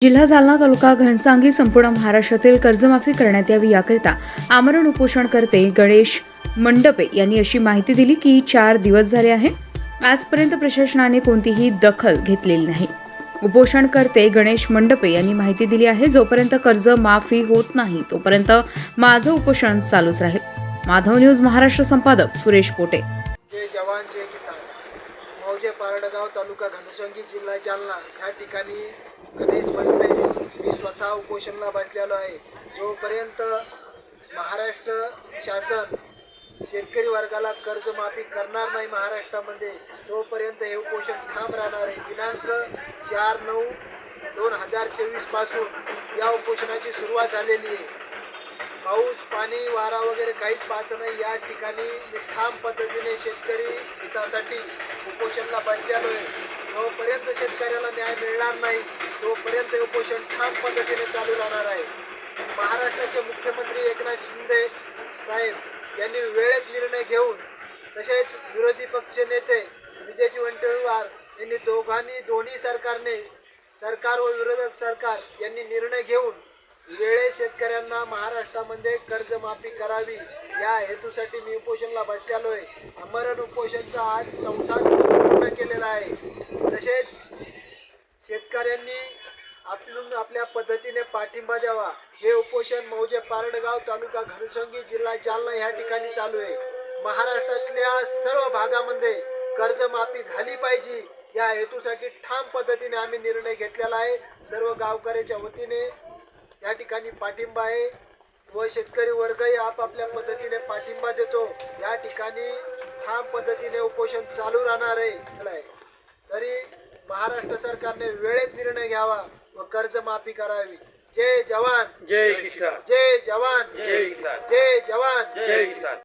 जिल्हा जालना तालुका घनसांगी संपूर्ण महाराष्ट्रातील कर्जमाफी करण्यात यावी याकरिता आमरण उपोषणकर्ते गणेश मंडपे यांनी अशी माहिती दिली की 4 दिवस झाले आहे. आजपर्यंत प्रशासनाने कोणतीही दखल घेतलेली नाही. उपोषणकर्ते गणेश मंडपे यांनी माहिती दिली आहे, जोपर्यंत कर्ज माफी होत नाही तोपर्यंत माझं उपोषण चालूच राहील. माधव न्यूज महाराष्ट्र संपादक सुरेश पोटे. जय जवान जय किसान. मौजे पारडगाव तालुका घनसांगी जिल्हा जालना ह्या ठिकाणी गणेश मंडपे मी स्वतः उपोषणाला बसलेलो आहे. जोपर्यंत महाराष्ट्र शासन शेतकरी वर्गाला कर्जमाफी करणार नाही महाराष्ट्रामध्ये, तोपर्यंत हे उपोषण ठाम राहणार आहे. दिनांक 4/9/2024 पासून या उपोषणाची सुरुवात झालेली आहे. पाऊस पाणी वारा वगैरे काहीच पाहायचं नाही. या ठिकाणी मी ठाम पद्धतीने शेतकरी हितासाठी उपोषणाला बसलेलो आहे. जोपर्यंत शेतकऱ्याला न्याय मिळणार नाही तोपर्यंत हे उपोषण ठाम पद्धतीने चालू राहणार आहे. महाराष्ट्राचे मुख्यमंत्री एकनाथ शिंदे साहेब यांनी वेळेत निर्णय घेऊन, तसेच विरोधी पक्ष नेते विजयजी वडेट्टीवार यांनी दोन्ही सरकार व विरोधक सरकार यांनी निर्णय घेऊन वेळेत शेतकऱ्यांना महाराष्ट्रामध्ये कर्जमाफी करावी या हेतूसाठी मी उपोषणाला बसलेलो आहे. आमरण उपोषणचा आज 4था दिवस पूर्ण केलेला आहे. तसेच शेतकऱ्यांनी आपल्या पद्धतीने पाठिंबा द्यावा. हे उपोषण मौजे पारडगाव तालुका घनसांगी जिल्हा जालना ह्या ठिकाणी चालू आहे. महाराष्ट्रातल्या सर्व भागामध्ये कर्जमाफी झाली पाहिजे या हेतूसाठी ठाम पद्धतीने आम्ही निर्णय घेतलेला आहे. सर्व गावकऱ्याच्या वतीने या ठिकाणी पाठिंबा आहे व शेतकरी वर्गही आपापल्या पद्धतीने पाठिंबा देतो. या ठिकाणी ठाम पद्धतीने उपोषण चालू राहणार आहे. तरी महाराष्ट्र सरकारने वेळेत निर्णय घ्यावा व कर्जमाफी करावी. जय जवान जय किसान. जय जवान जय किसान. जय जवान जय किसान.